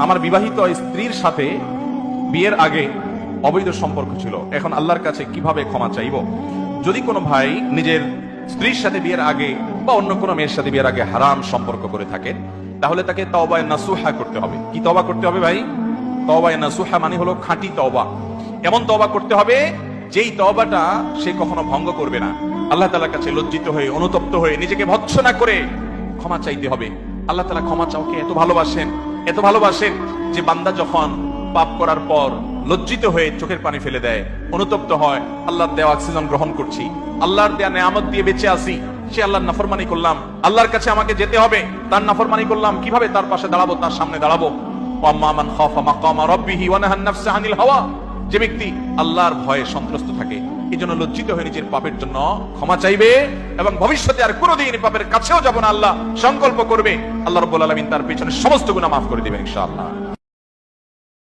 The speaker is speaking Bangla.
আমার বিবাহিত স্ত্রীর সাথে বিয়ের আগে অবৈধ সম্পর্ক ছিল, এখন আল্লাহর কাছে কিভাবে ক্ষমা চাইব? যদি কোনো ভাই নিজের স্ত্রীর সাথে বিয়ের আগে বা অন্য কোনো মেয়ের সাথে বিয়ের আগে হারাম সম্পর্ক করে থাকেন, তাহলে তাকে তওবায়ে নাসুহা করতে হবে। কি তওবা করতে হবে ভাই? তওবায়ে নাসুহা মানে হলো খাঁটি তওবা। এমন তওবা করতে হবে যেই তওবাটা সে কখনো ভঙ্গ করবে না। আল্লাহ তাআলার কাছে লজ্জিত হয়ে, অনুতপ্ত হয়ে, নিজেকে ভৎসনা করে ক্ষমা চাইতে হবে। আল্লাহ তাআলা ক্ষমা চাওকে এত ভালোবাসেন যে বান্দা যখন পাপ করার পর লজ্জিত হয়ে চোখের পানি ফেলে দেয়, অনুতপ্ত হয়, আল্লাহর দেওয়া অক্সিজেন গ্রহণ করছি, আল্লাহর দেয়া নেয়ামত দিয়ে বেঁচে আছি, সে আল্লাহর নাফরমানি করলাম, আল্লাহর কাছে আমাকে যেতে হবে, তার নাফরমানি করলাম, কিভাবে তার পাশে দাঁড়াবো, তার সামনে দাঁড়াবো? ওয়াম্মা মান খাফা মাকামা রাব্বিহি ওয়া নাহান নাফসা আনিল হাওয়া, যে ব্যক্তি আল্লাহর ভয়ে সন্ত্রস্ত থাকে, এই জন্য লজ্জিত হয়ে নিজের পাপের জন্য ক্ষমা চাইবে এবং ভবিষ্যতে আর কোনোদিন পাপের কাছেও যাব না আল্লাহ সংকল্প করবে। আল্লাহ রাব্বুল আলামিন তার পেছনে সমস্ত গুনাহ মাফ করে দিবেন ইনশাআল্লাহ।